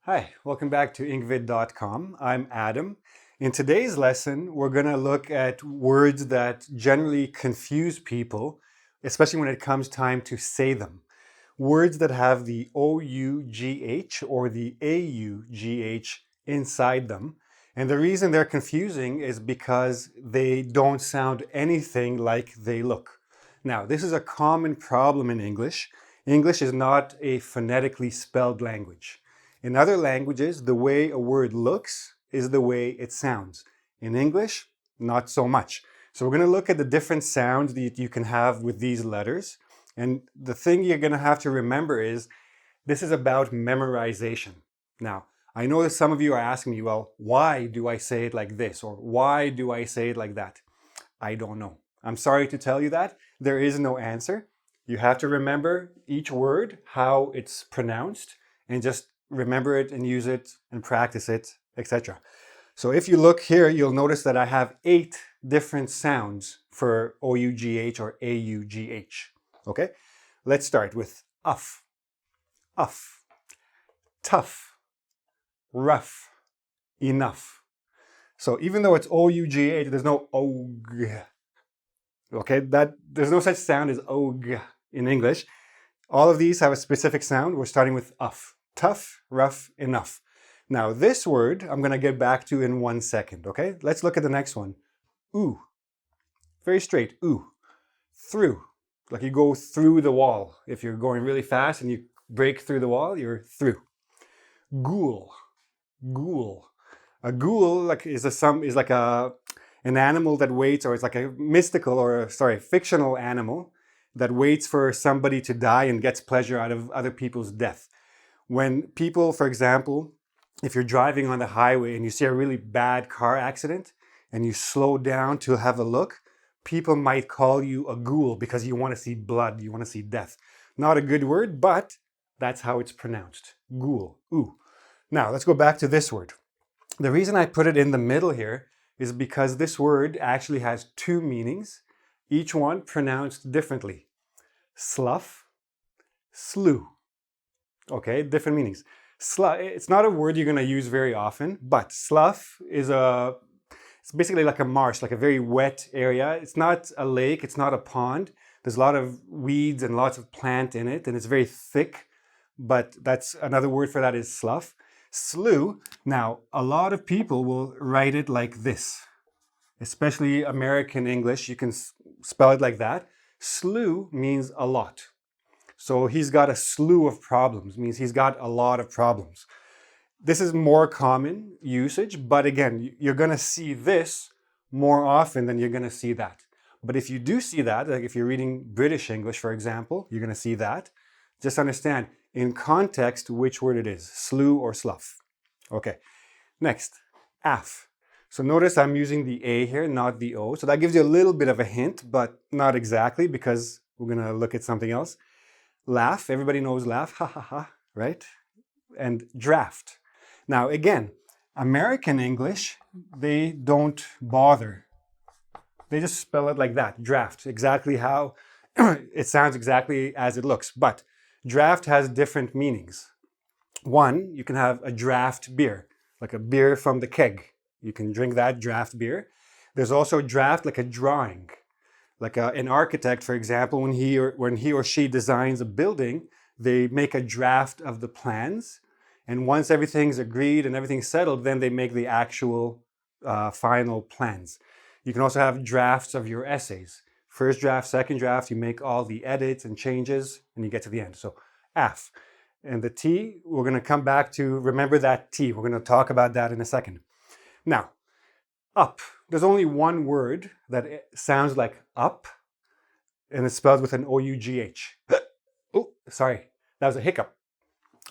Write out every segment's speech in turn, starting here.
Hi, welcome back to engVid.com. I'm Adam. In today's lesson, we're going to look at words that generally confuse people, especially when it comes time to say them. Words that have the OUGH or the AUGH inside them. And the reason they're confusing is because they don't sound anything like they look. Now, this is a common problem in English. English is not a phonetically spelled language. In other languages, the way a word looks is the way it sounds. In English, not so much. So we're going to look at the different sounds that you can have with these letters. And the thing you're going to have to remember is this is about memorization. Now, I know that some of you are asking me, well, why do I say it like this? Or why do I say it like that? I don't know. I'm sorry to tell you that. There is no answer. You have to remember each word, how it's pronounced, and just remember it and use it and practice it, etc. So if you look here, you'll notice that I have 8 different sounds for OUGH or AUGH. Okay, let's start with uff, tough, rough, enough. So even though it's OUGH, there's no OUGH. Okay, there's no such sound as OUGH in English. All of these have a specific sound. We're starting with uff. Tough, rough, enough. Now this word I'm going to get back to in 1 second, okay? Let's look at the next one. Ooh. Very straight, ooh. Through, like you go through the wall. If you're going really fast and you break through the wall, you're through. Ghoul, ghoul. A ghoul is an animal that waits, or it's like a mystical or fictional animal that waits for somebody to die and gets pleasure out of other people's death. When people, for example, if you're driving on the highway and you see a really bad car accident and you slow down to have a look, people might call you a ghoul because you want to see blood, you want to see death. Not a good word, but that's how it's pronounced. Ghoul, ooh. Now, let's go back to this word. The reason I put it in the middle here is because this word actually has 2 meanings, each one pronounced differently. Slough, slough. Okay, different meanings. It's not a word you're going to use very often, but slough is it's basically like a marsh, like a very wet area. It's not a lake, it's not a pond. There's a lot of weeds and lots of plant in it, and it's very thick, but that's another word for that is slough. Slough, now a lot of people will write it like this, especially American English. You can spell it like that. Slough means a lot. So he's got a slew of problems, means he's got a lot of problems. This is more common usage, but again, you're going to see this more often than you're going to see that. But if you do see that, like if you're reading British English, for example, you're going to see that. Just understand in context which word it is, slew or slough. Okay, next, aff. So notice I'm using the A here, not the O. So that gives you a little bit of a hint, but not exactly because we're going to look at something else. Laugh, everybody knows laugh, ha ha ha, right? And draft. Now again, American English, they don't bother. They just spell it like that, draft, exactly how it sounds exactly as it looks. But draft has different meanings. One, you can have a draft beer, like a beer from the keg. You can drink that draft beer. There's also draft like a drawing. Like an architect, for example, when he or she designs a building, they make a draft of the plans. And once everything's agreed and everything's settled, then they make the actual final plans. You can also have drafts of your essays. First draft, second draft, you make all the edits and changes, and you get to the end. So, aff. And the T, we're going to come back to, remember that T. We're going to talk about that in a second. Now, up. There's only one word that sounds like up, and it's spelled with an O-U-G-H. Oh, sorry, that was a hiccup.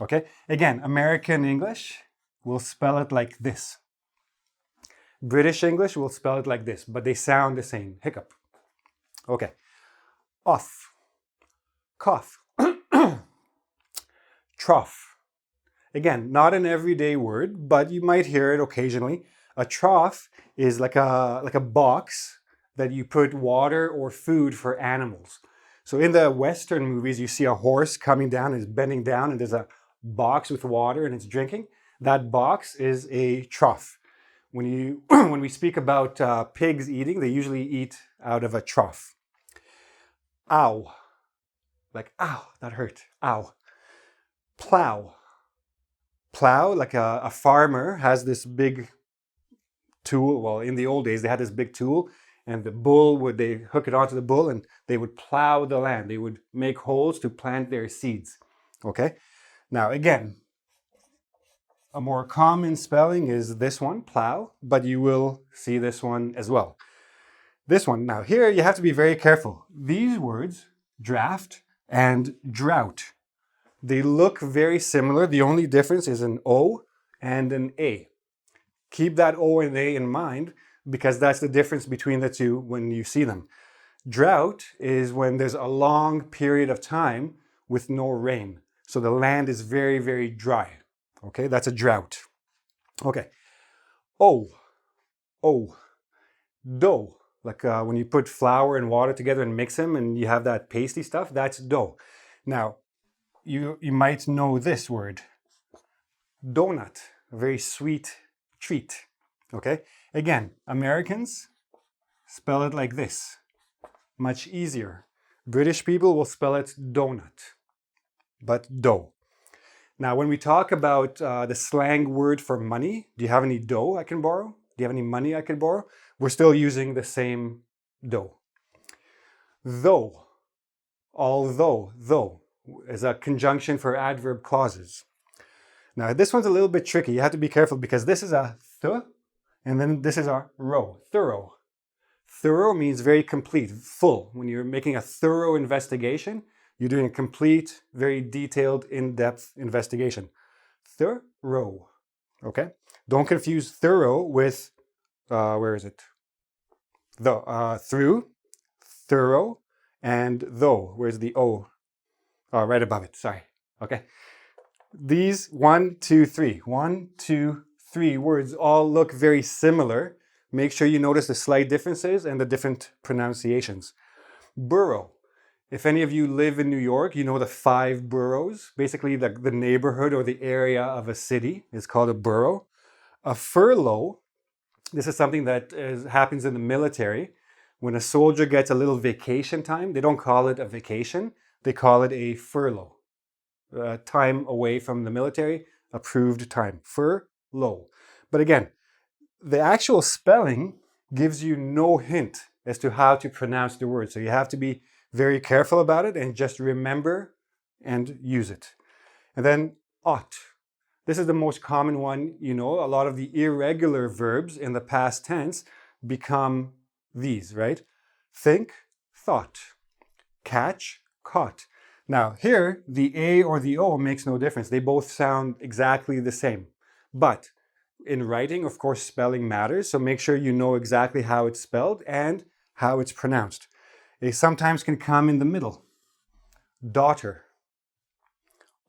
Okay, again, American English will spell it like this. British English will spell it like this, but they sound the same. Hiccup. Okay, off, cough, trough. Again, not an everyday word, but you might hear it occasionally. A trough is like a box that you put water or food for animals. So in the Western movies, you see a horse coming down and is bending down and there's a box with water and it's drinking. That box is a trough. When we speak about pigs eating, they usually eat out of a trough. Ow, like ow, that hurt. Ow. Plow. Plow, like a farmer has this big tool. Well, in the old days, they had this big tool, and they hook it onto the bull, and they would plow the land. They would make holes to plant their seeds. Okay. Now, again, a more common spelling is this one, plow, but you will see this one as well. This one, now here you have to be very careful. These words, draft and drought, they look very similar. The only difference is an O and an A. Keep that O and A in mind because that's the difference between the two when you see them. Drought is when there's a long period of time with no rain. So the land is very, very dry. Okay, that's a drought. Okay. O, dough. Like when you put flour and water together and mix them and you have that pasty stuff, that's dough. Now, you might know this word, donut, a very sweet treat. Okay, again, Americans spell it like this, much easier. British people will spell it donut, but dough. Now, when we talk about the slang word for money, do you have any dough I can borrow? Do you have any money I could borrow? We're still using the same dough. Though, although, though, is a conjunction for adverb clauses. Now, this one's a little bit tricky. You have to be careful because this is a th, and then this is a ro, thorough. Thorough means very complete, full. When you're making a thorough investigation, you're doing a complete, very detailed, in-depth investigation. Thorough, okay? Don't confuse thorough with, where is it? Through, thorough, and though. Where's the O? Oh, right above it, sorry, okay? These 1, 2, 3, 1, 2, 3 words all look very similar. Make sure you notice the slight differences and the different pronunciations. Borough. If any of you live in New York, you know the 5 boroughs. Basically, the neighborhood or the area of a city is called a borough. A furlough, this is something that happens in the military. When a soldier gets a little vacation time, they don't call it a vacation, they call it a furlough. Time away from the military, approved time, furlough. But again, the actual spelling gives you no hint as to how to pronounce the word. So you have to be very careful about it and just remember and use it. And then ought. This is the most common one, you know. A lot of the irregular verbs in the past tense become these, right? Think, thought. Catch, caught. Now here, the A or the O makes no difference. They both sound exactly the same. But in writing, of course, spelling matters. So make sure you know exactly how it's spelled and how it's pronounced. They sometimes can come in the middle. Daughter.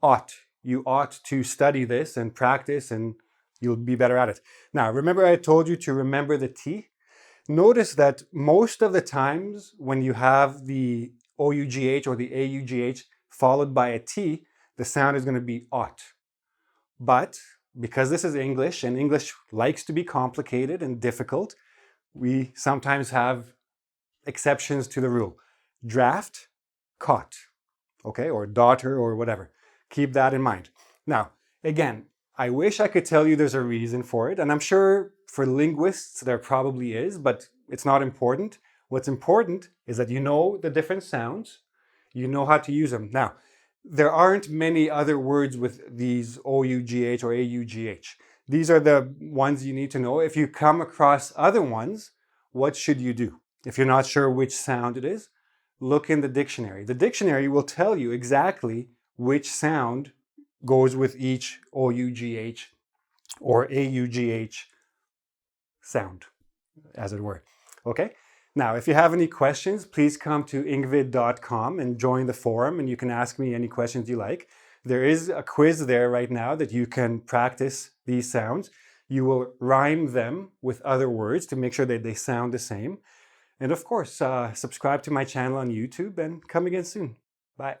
Ought. You ought to study this and practice and you'll be better at it. Now, remember I told you to remember the T? Notice that most of the times when you have the OUGH or the AUGH followed by a T, the sound is going to be ought. But because this is English and English likes to be complicated and difficult, we sometimes have exceptions to the rule. Draft, caught, okay, or daughter or whatever. Keep that in mind. Now, again, I wish I could tell you there's a reason for it, and I'm sure for linguists there probably is, but it's not important. What's important is that you know the different sounds, you know how to use them. Now, there aren't many other words with these OUGH or AUGH. These are the ones you need to know. If you come across other ones, what should you do? If you're not sure which sound it is, look in the dictionary. The dictionary will tell you exactly which sound goes with each OUGH or AUGH sound, as it were. Okay? Now, if you have any questions, please come to engvid.com and join the forum, and you can ask me any questions you like. There is a quiz there right now that you can practice these sounds. You will rhyme them with other words to make sure that they sound the same. And of course, subscribe to my channel on YouTube and come again soon. Bye.